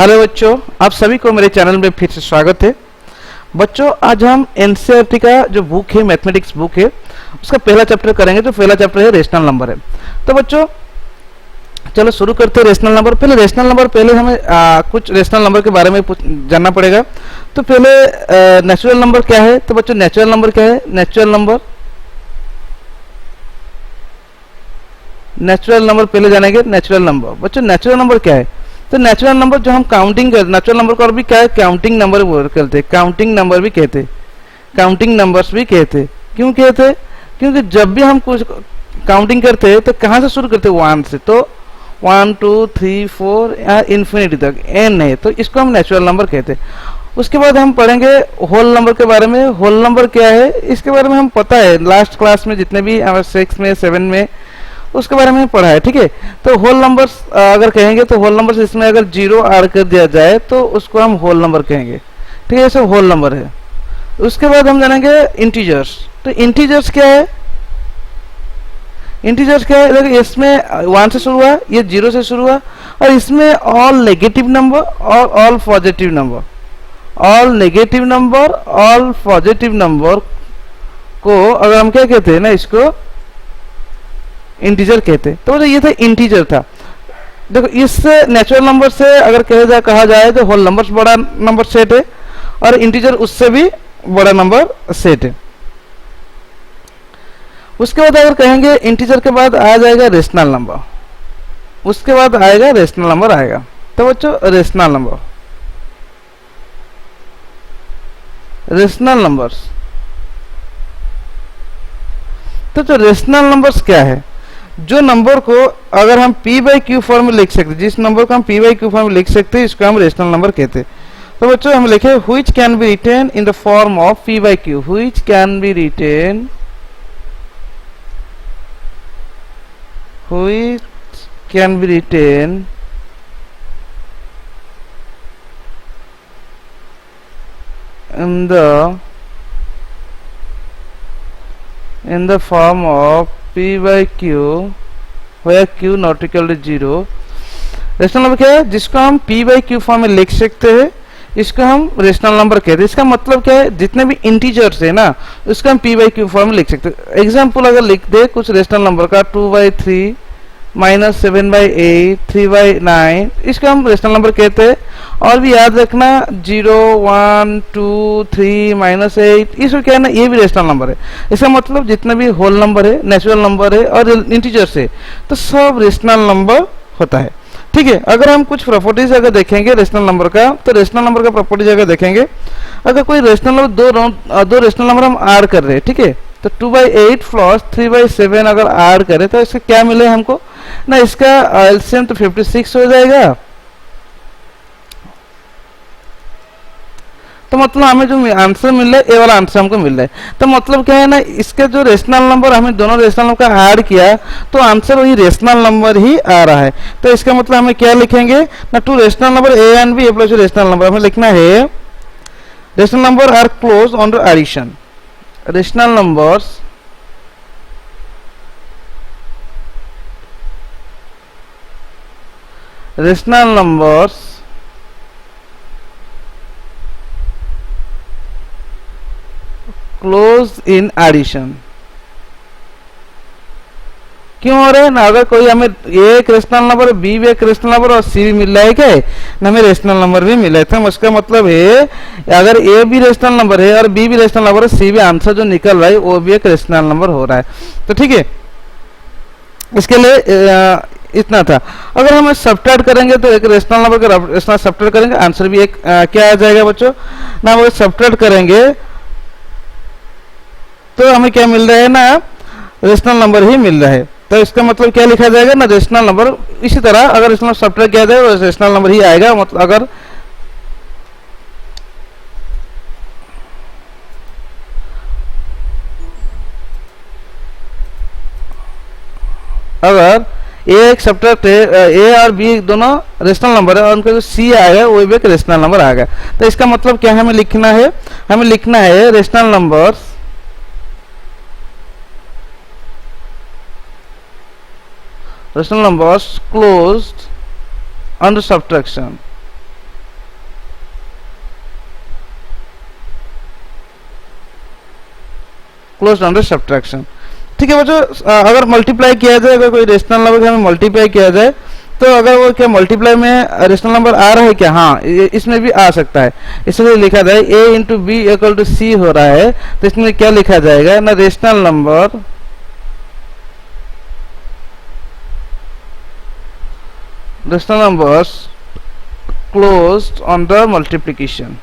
Hello बच्चों, आप सभी को मेरे चैनल में फिर से स्वागत है। बच्चों, आज हम एनसीईआरटी का जो बुक है, मैथमेटिक्स बुक है, उसका पहला चैप्टर करेंगे। जो पहला चैप्टर है रेशनल नंबर है। तो बच्चों चलो शुरू करते हैं रेशनल नंबर। पहले हमें कुछ रेशनल नंबर के बारे में जानना पड़ेगा। तो पहले नेचुरल नंबर क्या है। तो बच्चों नेचुरल नंबर क्या है? नेचुरल नंबर पहले जानेंगे। नेचुरल नंबर बच्चों, नेचुरल नंबर क्या है? तो नेचुरल नंबर जो हम काउंटिंग कर, नेचुरल नंबर को और भी क्या है, काउंटिंग नंबर कहते हैं। काउंटिंग नंबर भी कहते हैं, काउंटिंग नंबर्स भी कहते हैं। क्यों कहते हैं? क्योंकि जब भी हम कुछ काउंटिंग करते हैं तो कहाँ से शुरू करते हैं? 1 से। तो 1 2 3 4 या इन्फिनिटी तक n है, तो इसको हम नेचुरल नंबर कहते हैं। उसके बाद हम पढ़ेंगे होल नंबर के बारे में। होल नंबर क्या है, इसके बारे में हम पता है, लास्ट क्लास में जितने भी 6 में 7 में उसके बारे में पढ़ा है। ठीक है, तो होल नंबर्स अगर कहेंगे तो होल नंबर्स, इसमें अगर 0 ऐड कर दिया जाए तो उसको हम होल नंबर कहेंगे। ठीक है, ये सब होल नंबर है। उसके बाद हम जानेंगे इंटीजर्स। तो इंटीजर्स क्या है? इंटीजर्स क्या है? देखो, इसमें 1 से शुरू हुआ, ये 0 से शुरू हुआ, और इसमें ऑल नेगेटिव नंबर और all positive number, all negative number all positive number को अगर हम क्या कहते हैं ना, इसको इंटीजर कहते हैं। तो ये था इंटीजर था। देखो, इस नेचुरल नंबर से अगर कहा जाए तो होल नंबर्स बड़ा नंबर सेट है और इंटीजर उससे भी बड़ा नंबर सेट है। उसके बाद अगर कहेंगे इंटीजर के बाद आ जाएगा रेशनल नंबर। उसके बाद आएगा रेशनल नंबर आएगा। तो बच्चों रेशनल नंबर, रेशनल नंबर्स, तो जो रेशनल नंबर्स क्या है? जो नंबर को अगर हम p बाई क्यू फॉर्म में लिख सकते, जिस नंबर को हम p बाई क्यू फॉर्म में लिख सकते हैं, इसको हम रेशनल नंबर कहते हैं। तो बच्चों हम लिखे which can be written in the form of p by Q, which can be written, which can be written in the form of p by q where q not equal to 0। Rational number क्या है? जिसको हम p by q form में लिख सकते हैं, इसको हम रेशनल नंबर कहते हैं। इसका मतलब क्या है? जितने भी इंटीजर्स है ना, उसको हम p by q फॉर्म में लिख सकते हैं। एग्जांपल अगर लिख दे कुछ रेशनल नंबर का 2/3 -7/8 3/9, इसको हम रेशनल नंबर कहते हैं। और भी याद रखना 0 1 2 3 -8, इसको क्या है ना, ये भी रेशनल नंबर है। इसका मतलब जितना भी होल नंबर है, नेचुरल नंबर है और इंटीजर्स है, तो सब रेशनल नंबर होता है। ठीक है, अगर हम कुछ प्रॉपर्टीज अगर देखेंगे रेशनल नंबर का, तो रेशनल नंबर का प्रॉपर्टीज अगर देखेंगे, अगर कोई रेशनल नंबर दो रेशनल नंबर हम ऐड कर रहे हैं, ठीक है, तो 2/8 प्लस 3/7 अगर ऐड करें तो इसका क्या मिले हमको ना, इसका एलसीएम तो 56 हो जाएगा। तो मतलब हमें जो आंसर मिल रहा है, ये वाला आंसर हमको मिल रहा है। तो मतलब क्या है ना, इसके जो रेशनल नंबर हमें दोनों रेशनल नंबर का ऐड किया तो आंसर वही रेशनल नंबर ही आ रहा है। तो इसका मतलब हमें क्या लिखेंगे ना, two rational number A and B plus rational number, हमें लिखना है rational number are close on the addition. Rational numbers close in addition. क्यों हो रहे हैं ना, अगर कोई हमें एक रेशनल नंबर, बी भी एक रेशनल नंबर और सी भी मिल रहा है क्या है ना, हमें रेशनल नंबर भी मिला है। तो उसका मतलब है अगर ए भी रेशनल नंबर है और बी भी रेशनल नंबर है, सी भी आंसर जो निकल रहा है वो भी एक रेशनल नंबर हो रहा है। तो ठीक है, इसके लिए इतना था। अगर हम सब्ट्रैक्ट करेंगे तो एक रेशनल नंबर का रेशनल सब्ट्रैक्ट करेंगे, आंसर भी एक क्या आ जाएगा बच्चों ना, अगर सब्ट्रैक्ट करेंगे तो हमें क्या मिल रहा है ना, रेशनल नंबर ही मिल रहा है। तो इसका मतलब क्या लिखा जाएगा ना, रेशनल नंबर। इसी तरह अगर रेशनल सब्ट्रैक्ट किया जाए तो रेशनल नंबर ही आएगा। मतलब अगर एक सब्ट्रैक्ट ए और बी दोनों रेशनल नंबर है और उनका जो सी आएगा वो भी एक रेशनल नंबर आएगा। तो इसका मतलब क्या हमें लिखना है, हमें लिखना है rational numbers closed under subtraction। Closed under subtraction. ठीक है बच्चों, अगर मल्टीप्लाई किया जाए, अगर कोई रेशनल नंबर हमें मल्टीप्लाई किया जाए तो अगर वो क्या मल्टीप्लाई में रेशनल नंबर आ रहा है क्या, हाँ इसमें भी आ सकता है। इसलिए लिखा जाए a into B equal to C हो रहा है, तो इसमें क्या लिखा जाएगा ना, rational numbers closed under multiplication.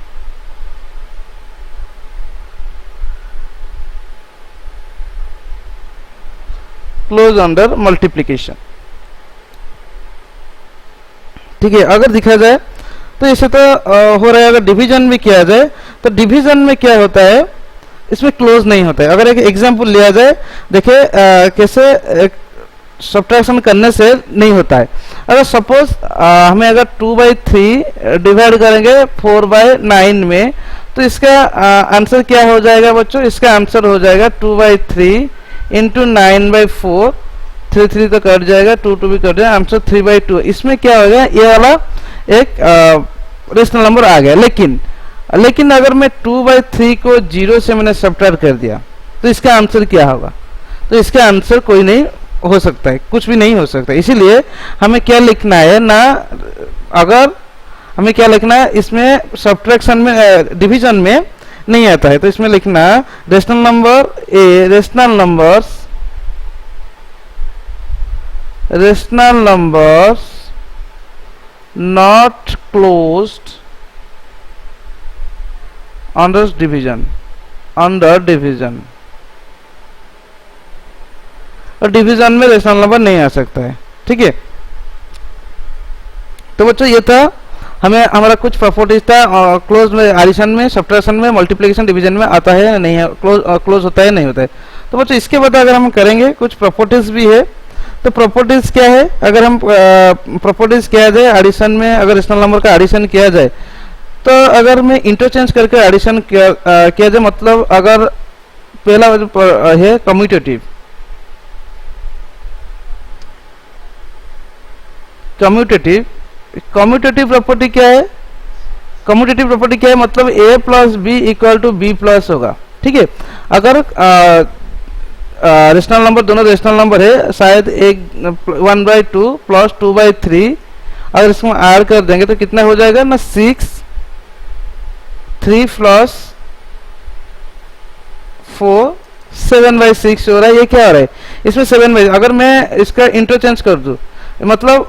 Close under multiplication. ठीक है, अगर दिखा जाए तो इसे तो हो रहा है। अगर डिवीजन भी किया जाए तो डिवीजन में क्या होता है, इसमें क्लोज नहीं होता है। अगर एक एग्जांपल लिया जाए, देखिए कैसे सब्ट्रैक्शन करने से नहीं होता है। अगर सपोज हमें अगर 2/3 डिवाइड करेंगे 4/9 में, तो इसका आंसर क्या हो जाएगा बच्चों, इसका आंसर हो जाएगा 2/3 इंटू 9/4, 3 तो कट जाएगा, 2 भी कट जाएगा, आंसर 3/2। इसमें क्या होगा, ये वाला एक रेशनल नंबर आ गया। लेकिन अगर मैं 2/3 को 0 से मैंने सब्ट्रैक्ट कर दिया तो इसका आंसर क्या होगा, तो इसका आंसर कोई नहीं हो सकता है, कुछ भी नहीं हो सकता। इसीलिए हमें क्या लिखना है ना, अगर हमें क्या लिखना है, इसमें सब्ट्रैक्शन में डिवीजन में नहीं आता है, तो इसमें लिखना rational numbers not closed under division. और डिवीजन में रेशनल नंबर नहीं आ सकता है। ठीक है, तो बच्चों ये था हमारा कुछ प्रॉपर्टीज था, क्लोज में, एडिशन में, सब्ट्रैक्शन में, मल्टीप्लिकेशन, डिवीजन में आता है या नहीं है, क्लोज होता है नहीं होता है। तो बच्चों इसके बाद अगर हम करेंगे कुछ प्रॉपर्टीज भी है, तो प्रॉपर्टीज क्या है, अगर हम प्रॉपर्टीज किया जाए एडिशन में, अगर रेशनल नंबर का एडिशन किया जाए, तो अगर मैं इंटरचेंज करके एडिशन किया जाए, मतलब अगर पहला है कम्यूटेटिव प्रॉपर्टी क्या है, मतलब a plus B equal to B plus होगा। ठीक है, अगर रेशनल नंबर, दोनों रेशनल नंबर है, शायद एक 1/2 प्लस 2/3, अगर इसमें ऐड कर देंगे तो कितना हो जाएगा ना, 6, 3 प्लस 4, 7/6 हो रहा है। ये क्या हो रहा है, इसमें 7/, अगर मैं इसका इंटरचेंज कर दूं, मतलब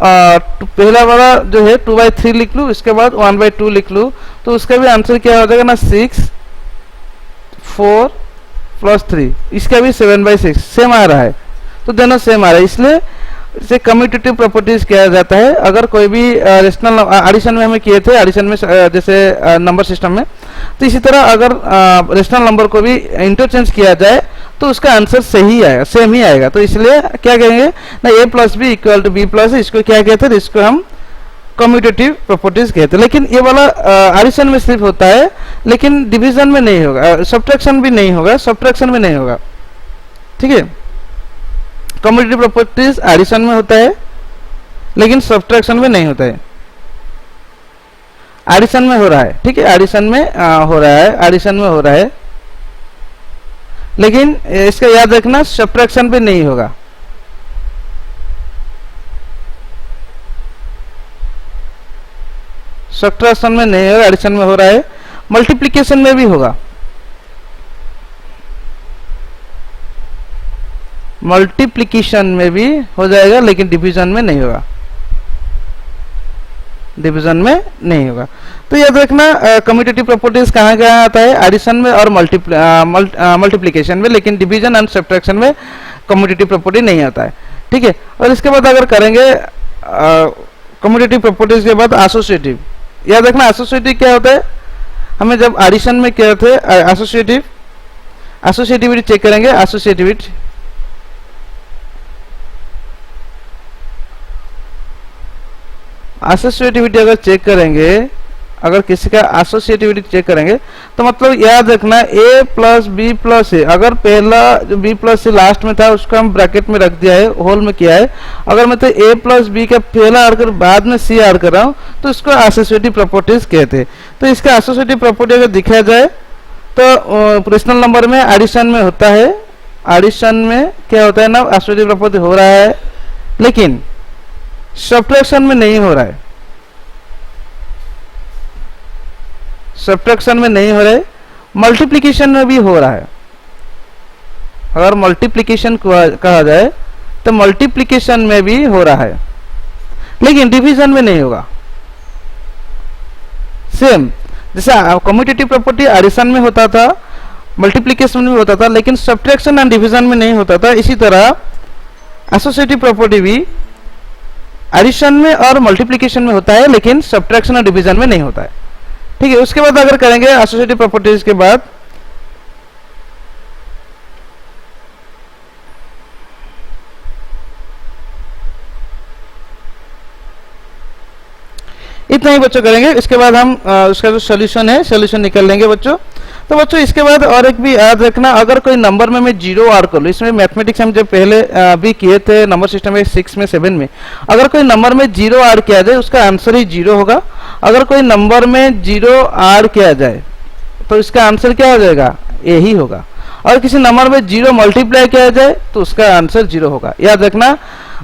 पहला वाला जो है 2/3 लिख लूँ, इसके बाद 1/2 लिख लूँ, तो उसका भी आंसर क्या हो जाएगा ना, 6, 4 प्लस 3, इसका भी 7/6 सेम आ रहा है, तो दोनों सेम आ रहा है। इसलिए इसे कम्यूटेटिव प्रॉपर्टीज किया जाता है। अगर कोई भी रेशनल एडिशन में हमें किए थे, एडिशन में जैसे नंबर सिस्टम में, तो इसी तरह अगर रेशनल नंबर को भी इंटरचेंज किया जाए तो उसका आंसर सही आएगा, सेम ही आएगा। तो इसलिए क्या कहेंगे ना, a plus B equal to B plus, इसको क्या कहते हैं, इसको हम कम्यूटेटिव प्रॉपर्टीज कहते हैं। लेकिन ये वाला एडिशन में सिर्फ होता है, लेकिन डिवीजन में नहीं होगा, सब्ट्रैक्शन भी नहीं होगा, ठीक है। कम्यूटेटिव प्रॉपर्टीज एडिशन में होता है, लेकिन सब्ट्रैक्शन में नहीं होता है। एडिशन में हो रहा है, ठीक है, एडिशन में हो रहा है, लेकिन इसका याद रखना सब्ट्रैक्शन पे नहीं होगा। सब्ट्रैक्शन में नहीं होगा, एडिशन में हो रहा है। मल्टीप्लिकेशन में भी होगा, मल्टीप्लिकेशन में भी हो जाएगा, लेकिन डिवीजन में नहीं होगा, तो याद रखना कम्यूटेटिव प्रॉपर्टीज कहाँ कहाँ आता है, एडिशन में और मल्टीप्लिकेशन में, लेकिन डिवीजन एंड सब्ट्रैक्शन में कम्यूटेटिव प्रॉपर्टी नहीं आता है। ठीक है, और इसके बाद अगर करेंगे कम्यूटेटिव प्रॉपर्टीज के बाद एसोसिएटिव, याद रखना एसोसिएटिव क्या होता है, हमें जब एडिशन में क्या थे एसोसिएटिविटी चेक करेंगे। एसोसिएटिविटी अगर चेक करेंगे, अगर किसी का एसोसिएटिविटी चेक करेंगे, तो मतलब याद रखना a प्लस बी प्लस ए, अगर पहला जो b प्लस से लास्ट में था उसको हम ब्रैकेट में रख दिया है, होल में किया है। अगर मैं तो a प्लस बी का पहला ऐड कर बाद में c ऐड कर रहा हूँ, तो इसको एसोसिएटिव प्रॉपर्टीज कहते हैं। तो इसका एसोसिएटिव प्रॉपर्टी अगर दिखाया जाए तो रेशनल नंबर में एडिशन में होता है, एडिशन में क्या होता है ना, एसोसिएटिव प्रॉपर्टी हो रहा है, लेकिन सब्ट्रैक्शन में नहीं हो रहा है, सब्ट्रैक्शन में नहीं हो रहा है, मल्टीप्लिकेशन में भी हो रहा है। अगर मल्टीप्लिकेशन कहा जाए तो मल्टीप्लिकेशन में भी हो रहा है, लेकिन डिवीजन में नहीं होगा। सेम जैसे कम्यूटेटिव प्रॉपर्टी एडिशन में होता था, मल्टीप्लिकेशन में होता था, लेकिन सब्ट्रैक्शन एंड डिवीजन में नहीं होता था, इसी तरह एसोसिएटिव प्रॉपर्टी भी एडिशन में और मल्टीप्लिकेशन में होता है, लेकिन सब्ट्रैक्शन और डिवीजन में नहीं होता है। ठीक है, उसके बाद अगर करेंगे एसोसिएटिव प्रॉपर्टीज के बाद इतना ही बच्चों करेंगे। इसके बाद हम उसका जो सोल्यूशन है सोल्यूशन निकल लेंगे बच्चों। तो बच्चों इसके बाद और एक भी याद रखना, अगर कोई नंबर में मैं जीरो आर कर लूँ, इसमें मैथमेटिक्स हम जब पहले भी किए थे नंबर सिस्टम में 6 में 7 में, अगर कोई नंबर में जीरो आर किया जाए उसका आंसर ही जीरो होगा। अगर कोई नंबर में जीरो आर किया जाए तो इसका आंसर क्या हो जाएगा, ए ही होगा। और किसी नंबर में जीरो मल्टीप्लाई किया जाए तो उसका आंसर जीरो होगा। याद रखना,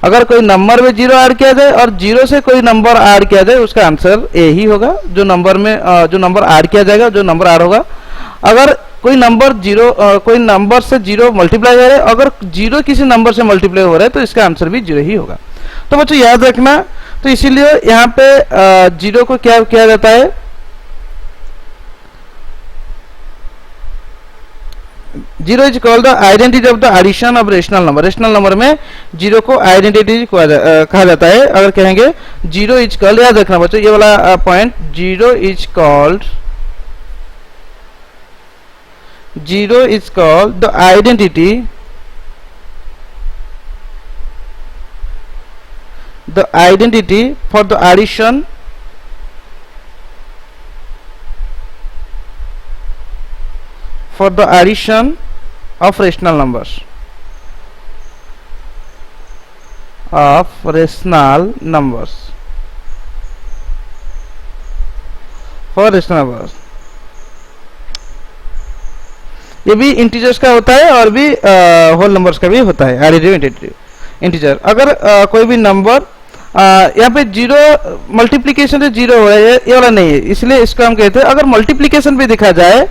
अगर कोई नंबर में जीरो ऐड किया जाए और जीरो से कोई नंबर ऐड किया जाए उसका आंसर ए ही होगा। जो नंबर में जो नंबर ऐड किया जाएगा, जो नंबर ऐड होगा, अगर कोई नंबर जीरो कोई नंबर से जीरो मल्टीप्लाई हो रहा है, अगर जीरो किसी नंबर से मल्टीप्लाई हो रहा है तो इसका आंसर भी जीरो ही होगा। तो बच्चों याद रखना, तो इसीलिए यहाँ पे जीरो को क्या किया जाता है, zero is called the identity of the addition of rational number. रेशनल नंबर में जीरो को आइडेंटिटी कहा जाता है। अगर कहेंगे जीरो इज कॉल्ड, याद रखना बच्चों ये वाला point, zero is called the identity for the addition of rational numbers for rational numbers। ये भी इंटीजर्स का होता है और भी होल नंबर्स का भी होता है, एडिटिव इंटीजर। अगर कोई भी नंबर यहाँ पे जीरो मल्टीप्लिकेशन से जीरो हो रहा है, ये वाला नहीं है, इसलिए इसको हम कहते हैं। अगर मल्टीप्लिकेशन भी दिखा जाए,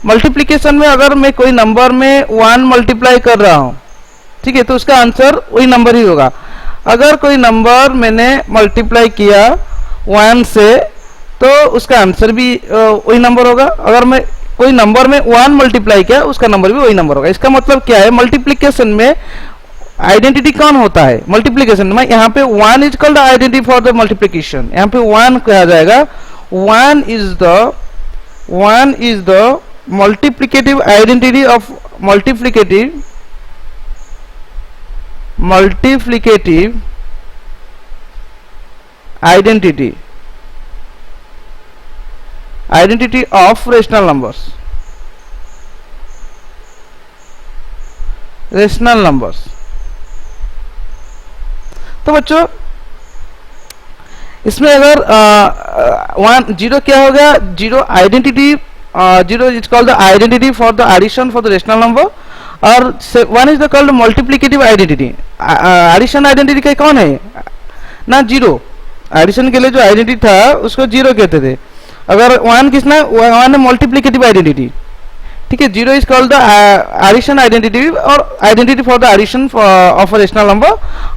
मल्टीप्लिकेशन में अगर मैं कोई नंबर में 1 मल्टीप्लाई कर रहा हूं, ठीक है, तो उसका आंसर वही नंबर ही होगा। अगर कोई नंबर मैंने मल्टीप्लाई किया 1 से तो उसका आंसर भी वही नंबर होगा। अगर मैं कोई नंबर में 1 मल्टीप्लाई किया उसका नंबर भी वही नंबर होगा। इसका मतलब क्या है, मल्टीप्लिकेशन में आइडेंटिटी कौन होता है, मल्टीप्लिकेशन में यहाँ पे 1 is called identity for the multiplication. यहाँ पे 1 कहा जाएगा, 1 is the multiplicative identity of multiplicative identity of rational numbers, तो बच्चों इसमें अगर 1 जीरो क्या हो गया, zero identity, zero is called the identity for the addition for the rational number, और 1 is the called multiplicative identity. Addition identity का कौन है ना, जीरो। एडिशन के लिए जो आइडेंटिटी था उसको जीरो कहते थे। अगर 1 किसना, 1 है मल्टीप्लिकेटिव आइडेंटिटी, ठीक है। Zero is called the addition identity और identity for the addition of a rational number,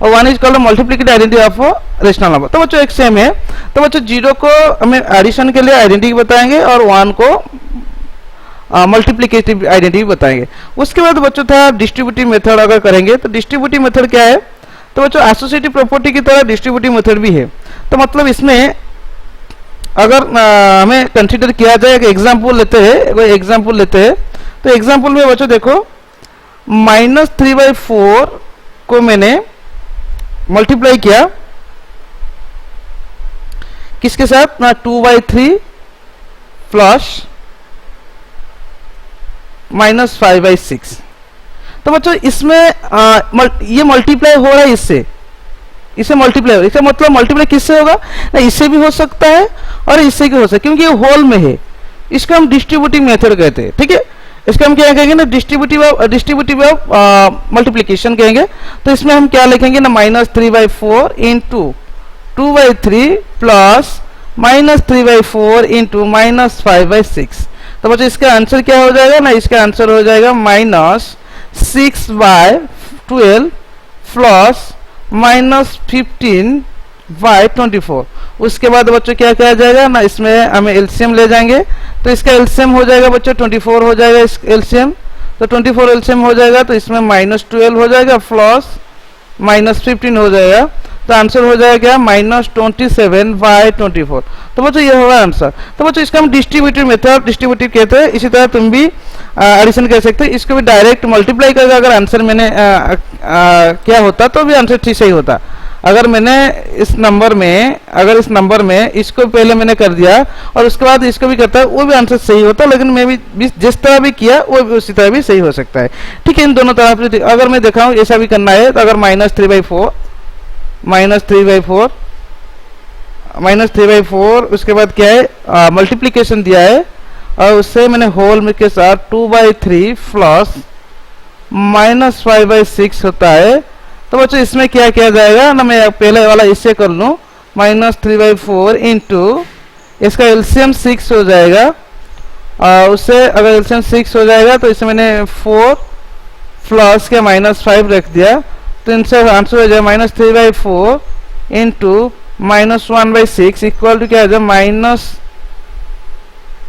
और 1 is called the multiplicative identity of a rational number. तो बच्चों एक सेम है। तो बच्चों जीरो को हमें एडिशन के लिए आइडेंटिटी बताएंगे और 1 को मल्टीप्लिकेटिव आइडेंटिटी बताएंगे। उसके बाद बच्चों था डिस्ट्रीब्यूटिव मेथड। अगर करेंगे तो डिस्ट्रीब्यूटिव मेथड क्या है, तो बच्चों एसोसिएटिव प्रॉपर्टी की तरह डिस्ट्रीब्यूटिव मेथड भी है। तो मतलब इसमें अगर हमें कंसीडर किया जाए, एक एग्जांपल लेते हैं, कोई एग्जांपल लेते हैं। तो एग्जांपल में बच्चों देखो, -3/4 को मैंने मल्टीप्लाई किया किसके साथ ना, 2/3 प्लस -5/6। तो बच्चों इसमें ये मल्टीप्लाई हो रहा है, इससे मल्टीप्लाई हो रहा है। इसका मतलब मल्टीप्लाई किससे होगा ना, इससे भी हो सकता है और इससे भी हो सकता है, क्योंकि ये होल में है। इसको हम डिस्ट्रीब्यूटिव मेथड कहते हैं, ठीक है। इसको हम क्या कहेंगे ना, डिस्ट्रीब्यूटिव ऑफ मल्टीप्लीकेशन कहेंगे। तो इसमें हम क्या लिखेंगे ना, -3/4 इंटू 2/3 प्लस -3/4 इंटू -5/6। तो बच्चों इसका आंसर क्या हो जाएगा ना, इसका आंसर हो जाएगा -6/12 प्लस -15/24। उसके बाद बच्चों क्या किया जाएगा ना, इसमें हमें एलसीएम ले जाएंगे। तो इसका एलसीएम हो जाएगा बच्चों 24 हो जाएगा, इस एलसीएम। तो 24 एलसीएम हो जाएगा, तो इसमें -12 हो जाएगा प्लस -15 हो जाएगा। तो आंसर हो जाएगा क्या, -27/24। तो बच्चों ये होगा आंसर। तो बच्चों इसका हम डिस्ट्रीब्यूटिव मेथड डिस्ट्रीब्यूटिव कहते हैं। इसी तरह तुम भी एडिशन कर सकते हो। इसको भी डायरेक्ट मल्टीप्लाई करके अगर आंसर मैंने क्या होता तो भी आंसर ठीक सही होता। अगर मैंने इस नंबर में इसको पहले मैंने कर दिया और उसके बाद इसको भी करता है, वो भी आंसर सही होता। लेकिन मैं भी जिस तरह भी किया वो भी उसी तरह भी सही हो सकता है, ठीक है। इन दोनों तरह से अगर मैं दिखाऊं ऐसा भी करना है, तो अगर -3/4 उसके बाद क्या है, मल्टीप्लीकेशन दिया है और उससे मैंने होल में के साथ 2/3 प्लस -5/6 होता है। तो बच्चों इसमें क्या किया जाएगा ना, मैं पहले वाला इससे कर लूँ, -3/4 इंटू इसका एलसीएम 6 हो जाएगा। उससे अगर एलसीएम 6 हो जाएगा तो इसमें मैंने 4 प्लस के -5 रख दिया। तो इनसे आंसर हो जाएगा -3/4 इंटू -1/6 इक्वल टू क्या हो जाएगा,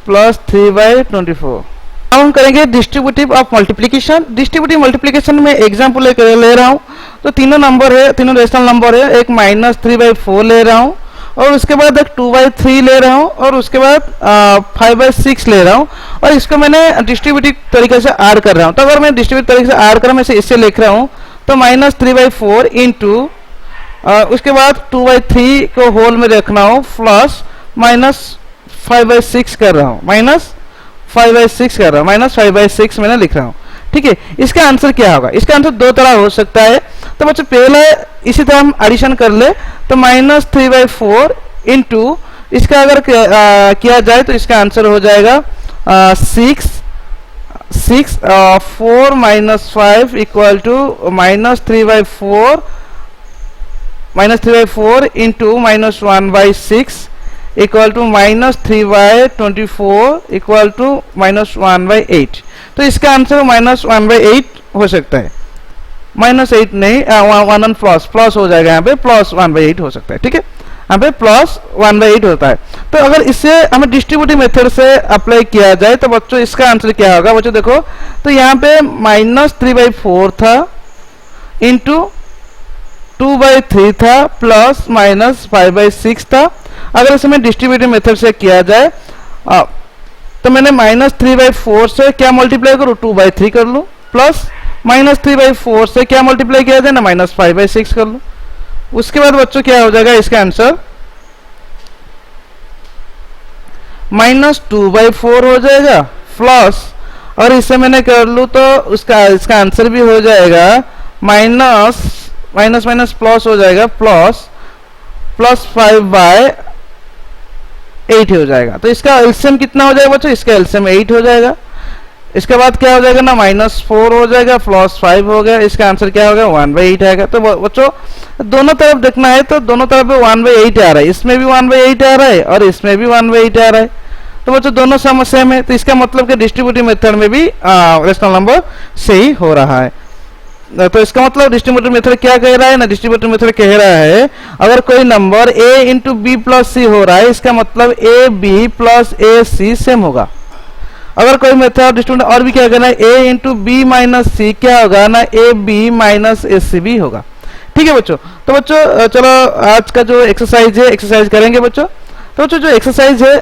+3/24। अब हम करेंगे distributive of multiplication. Distributive multiplication में एग्जाम्पल ले रहा हूँ। तो तीनों नंबर है, तीनों रेशनल नंबर है। एक -3/4 ले रहा हूँ और उसके बाद एक 2/3 ले रहा हूँ और उसके बाद 5/6 ले रहा हूँ और इसको मैंने डिस्ट्रीब्यूटिव तरीके से ऐड कर रहा हूँ। तो अगर मैं डिस्ट्रीब्यूटिव तरीके से ऐड कर मैं इससे लिख रहा हूँ, तो -3/4 इंटू उसके बाद 2/3 को होल में रखना हो प्लस -5/6 कर रहा हूँ, -5/6 कर रहा हूँ, -5/6 मैंने लिख रहा हूँ, ठीक है। इसका आंसर क्या होगा, इसका आंसर दो तरह हो सकता है। तो बच्चों पहले इसी तरह हम एडिशन कर ले, तो -3/4 इंटू इसका अगर किया जाए तो इसका आंसर हो जाएगा 6 4 -5 equal to -3/4 into -1/6 equal to -3/24 equal to -1/8। तो इसका आंसर -1/8 हो सकता है, -8 नहीं, 1 प्लस हो जाएगा, यहाँ पे +1/8 हो सकता है, ठीक है। यहाँ पे +1/8 होता है। तो अगर इसे हमें डिस्ट्रीब्यूटिव मेथड से अप्लाई किया जाए तो बच्चों इसका आंसर क्या होगा। बच्चों देखो, तो यहाँ पे -3/4 था इंटू 2/3 था प्लस -5/6 था। अगर इसे मैं डिस्ट्रीब्यूटिव मेथड से किया जाए तो मैंने -3/4 से क्या मल्टीप्लाई करूँ, 2/3 कर लूँ, प्लस -3/4 से क्या मल्टीप्लाई किया जाए ना, -5/6 कर लूँ। उसके बाद बच्चों क्या हो जाएगा, इसका आंसर -2/4 हो जाएगा प्लस, और इसे मैंने कर लूँ तो इसका आंसर भी हो जाएगा माइनस प्लस हो जाएगा +5/8 हो जाएगा। तो इसका एलसीएम कितना हो जाएगा बच्चों, इसका एलसीएम 8 हो जाएगा। इसके बाद क्या हो जाएगा ना, -4 हो जाएगा +5 हो गया। इसका आंसर क्या होगा, 1/8 आएगा। तो बच्चों दोनों तरफ देखना है तो दोनों तरफ 1/8 आ रहा है, इसमें भी 1/8 आ रहा है और इसमें भी 1/8 आ रहा है। तो बच्चों दोनों सेम है। तो इसका मतलब कि डिस्ट्रीब्यूटिव मेथड में भी रेशनल नंबर सही हो रहा है। तो इसका मतलब डिस्ट्रीब्यूटिव मेथड क्या कह रहा है ना, डिस्ट्रीब्यूटिव मेथड कह रहा है अगर कोई number a into B plus C हो रहा है, इसका मतलब a b plus a c same होगा। अगर कोई मेथड डिस्ट्रीब्यूटिव और भी क्या कहना है, a इंटू बी माइनस सी क्या होगा ना, a b minus a c भी होगा, ठीक है बच्चों। तो बच्चों चलो आज का जो एक्सरसाइज है, एक्सरसाइज करेंगे बच्चों। तो बच्चों जो एक्सरसाइज है,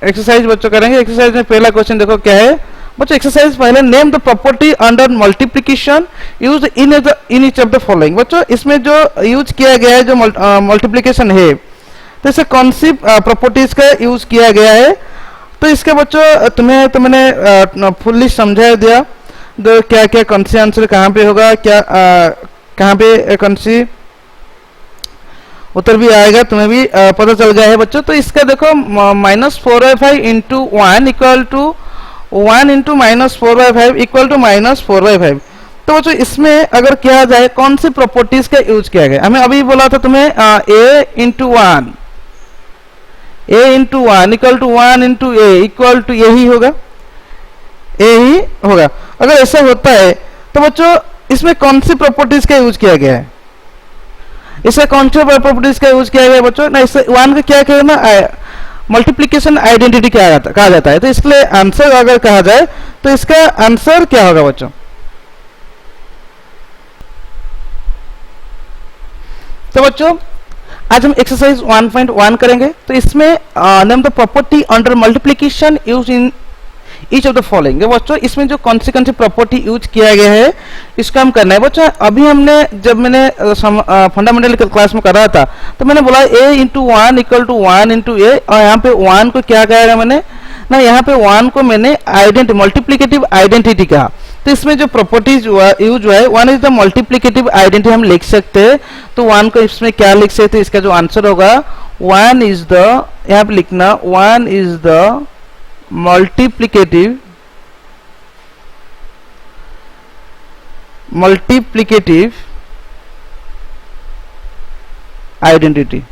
एक्सरसाइज बच्चों करेंगे। एक्सरसाइज में पहला क्वेश्चन देखो क्या है बच्चों। एक्सरसाइज पहले, name the property under multiplication use in each of the following. बच्चों इसमें जो यूज किया गया है, जो मल्टीप्लिकेशन है, तो इसे कौन सी प्रॉपर्टीज का यूज किया गया है। तो इसके बच्चों तुम्हें तो मैंने फुल्ली समझा दिया, तो क्या क्या कौन सी आंसर कहाँ पे होगा, क्या कहाँ पे कौन सी उत्तर भी आएगा, तुम्हें भी पता चल गया है बच्चों। तो इसका देखो -4/5 into 1 equal to 1 into -4/5 equal to -4/5। तो बच्चों इसमें अगर किया जाए कौन सी प्रॉपर्टीज का यूज किया गया, हमें अभी बोला था तुम्हें a into 1 equal to 1 into A equal to यही होगा, ए ही होगा। अगर ऐसा होता है तो बच्चों इसमें कौन सी प्रॉपर्टीज का यूज किया गया है, इससे कौन सी प्रॉपर्टीज का यूज किया गया बच्चों ना, इससे 1 का क्या कहना मल्टीप्लिकेशन आइडेंटिटी कहा जाता है। तो इसलिए आंसर अगर कहा जाए तो इसका आंसर क्या होगा बच्चों, तो बच्चों आज हम एक्सरसाइज 1.1 करेंगे। तो इसमें name the property under multiplication use in each of the following. बच्चों इसमें जो कौन सी प्रॉपर्टी यूज किया गया है इसका हम करना है बच्चों। अभी हमने जब मैंने फंडामेंटल क्लास में कर रहा था तो मैंने बोला a into 1 equal to 1 into A, और यहाँ पे 1 को क्या कहा मैंने ना, यहाँ पे 1 को मैंने मल्टीप्लिकेटिव आइडेंटिटी कहा। तो इसमें जो प्रॉपर्टीज यूज हुआ है 1 इज द मल्टीप्लिकेटिव आइडेंटिटी हम लिख सकते हैं। तो 1 को इसमें क्या लिख सकते हैं, इसका जो आंसर होगा 1 इज द, यहाँ पे लिखना 1 इज द मल्टीप्लिकेटिव आइडेंटिटी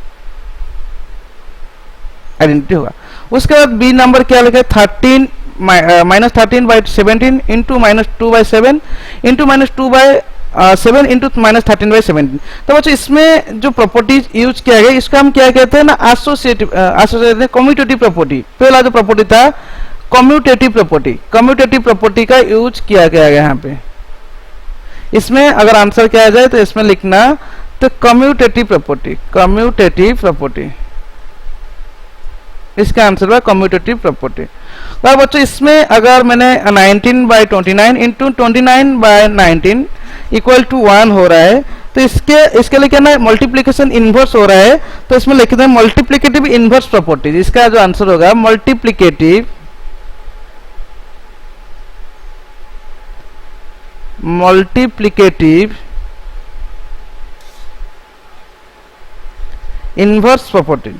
होगा। उसके बाद बी नंबर क्या लिखा है 13 -13/17 इंटू -2/7 इंटू -2/7 इंटू -13/17। तो बच्चों इसमें जो प्रॉपर्टीज यूज किया गया इसका हम क्या कहते हैं ना, एसोसिएटिव कम्यूटेटिव प्रॉपर्टी। पहला जो प्रॉपर्टी था कम्यूटेटिव प्रॉपर्टी का यूज किया गया यहाँ पे। इसमें अगर आंसर किया जाए तो इसमें लिखना तो कम्यूटेटिव प्रॉपर्टी इसका आंसर है कम्यूटेटिव प्रॉपर्टी। और बच्चों इसमें अगर मैंने 19/29 इंटू 29/19 इक्वल टू 1 हो रहा है तो इसके लिए क्या ना मल्टीप्लिकेशन इनवर्स हो रहा है। तो इसमें लिख दें मल्टीप्लिकेटिव इनवर्स प्रॉपर्टी, इसका जो आंसर होगा मल्टीप्लिकेटिव इनवर्स प्रॉपर्टी।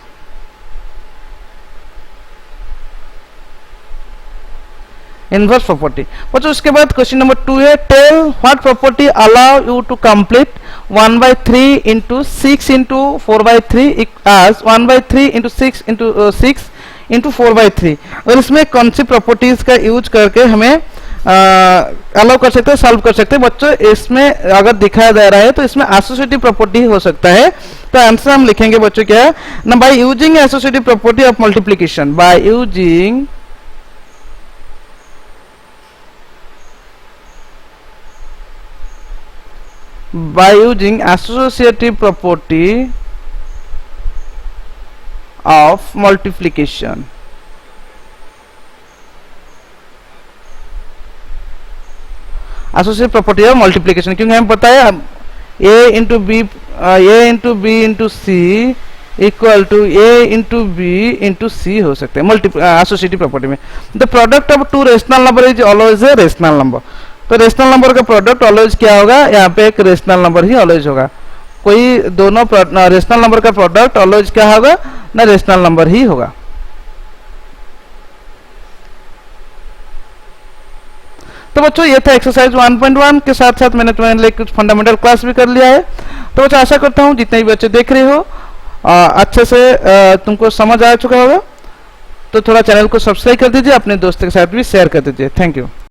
बच्चों उसके बाद क्वेश्चन नंबर 2 है tell what property allow you to complete 1/3 into 6 into 4/3 as 1/3 into 6 into 4/3। और इसमें कौन सी प्रॉपर्टीज का यूज करके हमें अलाउ कर सकते हैं, सॉल्व कर सकते हैं। बच्चों इसमें अगर दिखाया जा रहा है तो इसमें एसोसिएटिव प्रॉपर्टी हो सकता है। तो आंसर हम लिखेंगे बच्चों क्या है ना, by using associative property of multiplication, by using associative property of multiplication। Associative property of multiplication, क्योंकि हमें पता है a into B into C equal to a into B into C हो सकते हैं एसोसिएटिव प्रॉपर्टी में। The product of two rational number is always a rational number. तो rational number का प्रोडक्ट ऑलवेज क्या होगा, यहाँ पे एक रेशनल नंबर ही ऑलवेज होगा। कोई दोनों रेशनल नंबर का प्रोडक्ट ऑलवेज क्या होगा ना, रेशनल नंबर ही होगा। तो बच्चों ये था एक्सरसाइज 1.1 के साथ साथ मैंने तुम्हारे लिए कुछ फंडामेंटल क्लास भी कर लिया है। तो बच्चों आशा करता हूँ जितने भी बच्चे देख रहे हो अच्छे से तुमको समझ आ चुका होगा। तो थोड़ा चैनल को सब्सक्राइब कर दीजिए, अपने दोस्तों के साथ भी शेयर कर दीजिए। Thank you.